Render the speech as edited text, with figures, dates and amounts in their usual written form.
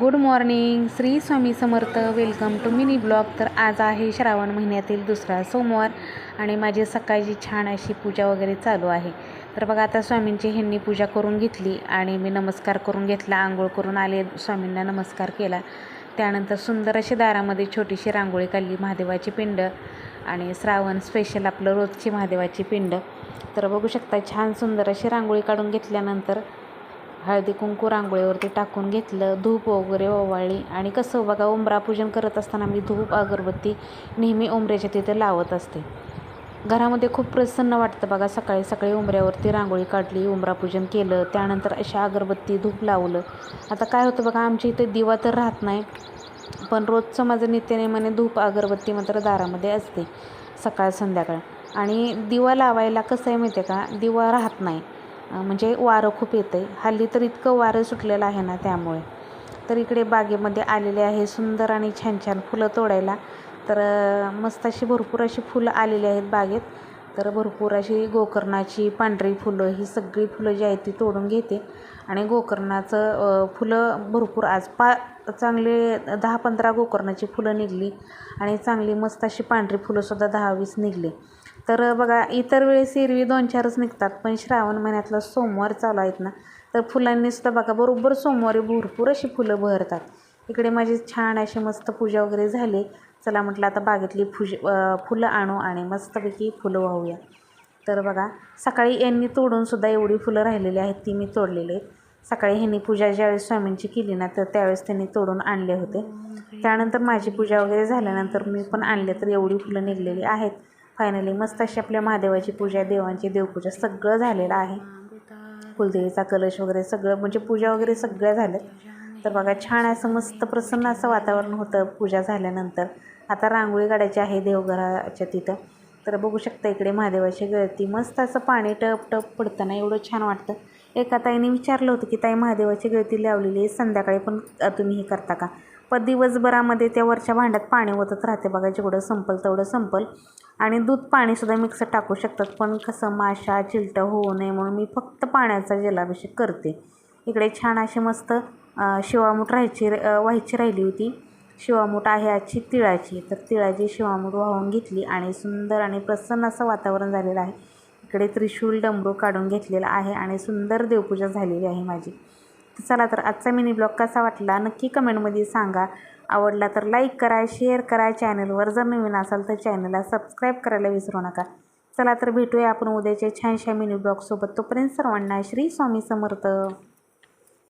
Good morning, Shri Swami Samarth. Welcome to mini blog. तर आज आहे श्रावण महिन्यातील दुसरा सोमवार आणि माझी सकाळची छान अशी पूजा वगैरे चालू आहे. तर बघा आता स्वामींची ह्यांनी पूजा करून घेतली आणि मी नमस्कार करून घेतला. आंघोळ करून आले, स्वामींना नमस्कार केला. त्यानंतर सुंदर अशी दारामध्ये छोटीशी रांगोळी काढली, महादेवाची पिंड आणि श्रावण स्पेशल आपलं रोजची महादेवाची पिंड. तर बघू शकता छान सुंदर अशी रांगोळी काढून घेतल्यानंतर हळदी कुंकू रांगोळीवरती टाकून घेतलं, धूप वगैरे ओवाळली. आणि कसं बघा, उंबरा पूजन करत असताना मी धूप अगरबत्ती नेहमी उंबऱ्याच्या तिथे लावत असते. घरामध्ये खूप प्रसन्न वाटतं बघा. सकाळी सकाळी उंबऱ्यावरती रांगोळी काढली, उंबरा पूजन केलं, त्यानंतर अशा अगरबत्ती धूप लावलं. आता काय होतं बघा, आमच्या इथे दिवा तर राहत नाही, पण रोजचं माझं नित्यनेमाने धूप अगरबत्ती मात्र दारामध्ये असते सकाळ संध्याकाळ. आणि दिवा लावायला कसं आहे माहिती आहे का, दिवा राहत नाही, म्हणजे वारं खूप येतं आहे. हल्ली तर इतकं वारं सुटलेलं आहे ना, त्यामुळे. तर इकडे बागेमध्ये आलेले आहे सुंदर आणि छान छान फुलं तोडायला. तर मस्त अशी भरपूर अशी फुलं आलेली आहेत बागेत. तर भरपूर अशी गोकर्णाची पांढरी फुलं, ही सगळी फुलं जी आहेत ती तोडून घेते. आणि गोकर्णाचं फुलं भरपूर आज चांगले 10-15 गोकर्णाची फुलं निघली आणि चांगली मस्त अशी पांढरी फुलंसुद्धा 10-20 निघली. तर बघा, इतर वेळेस एरवी 2-4च निघतात, पण श्रावण महिन्यातला सोमवार चालू आहेत ना, तर फुलांनीसुद्धा बघा बरोबर सोमवारी भरपूर अशी फुलं बहरतात. इकडे माझी छान अशी मस्त पूजा वगैरे झाली. चला म्हटलं आता बागेतली फुलं आणू आणि मस्तपैकी फुलं वाहूया. तर बघा, सकाळी यांनी तोडूनसुद्धा एवढी फुलं राहिलेली आहेत ती मी तोडलेली आहेत. सकाळी ह्यांनी पूजा ज्यावेळेस स्वामींची केली ना, तर त्यावेळेस त्यांनी तोडून आणले होते. त्यानंतर माझी पूजा वगैरे झाल्यानंतर मी पण आणले, तर एवढी फुलं निघलेली आहेत. फायनली मस्त अशी आपल्या महादेवाची पूजा, देवांची देवपूजा सगळं झालेलं आहे. कुलदेवीचा कलश वगैरे सगळं, म्हणजे पूजा वगैरे सगळ्या झाल्या. तर बघा, छान असं मस्त प्रसन्न असं वातावरण होतं पूजा झाल्यानंतर. आता रांगोळी काढायची आहे देवघराच्या तिथं. तर बघू शकता इकडे महादेवाची गळती, मस्त असं पाणी टप टप पडताना एवढं छान वाटतं. एका ताईने विचारलं होतं की ताई, महादेवाची गळती लावलेली आहे, संध्याकाळी पण तुम्ही हे करता का? पण दिवसभरामध्ये त्या वरच्या भांड्यात पाणी ओतत राहते बघा, जेवढं संपल तेवढं संपल. आणि दूध पाणीसुद्धा मिक्स टाकू शकतात, पण कसं माशा चिलटं होऊ नये म्हणून मी फक्त पाण्याचा जलाभिषेक करते. इकडे छान अशी मस्त शिवामूठ व्हायची राहिली होती. शिवामूठ आहे आजची तिळाची. तर तिळाची शिवामूठ वाहून घेतली आणि सुंदर आणि प्रसन्न असं वातावरण झालेलं आहे. इकडे त्रिशूल डमरू काढून घेतलेला आहे आणि सुंदर देवपूजा झालेली आहे माझी. चला, तर आजचा मिनी ब्लॉग कसा वाटला नक्की कमेंटमध्ये सांगा. आवडला तर लाईक करा, शेअर करा. चॅनलवर जर नवीन असाल तर चॅनलला सबस्क्राईब करायला विसरू नका. चला तर भेटूया आपण उद्याच्या छानशा मिनी ब्लॉगसोबत. तोपर्यंत सर्वांना श्री स्वामी समर्थ.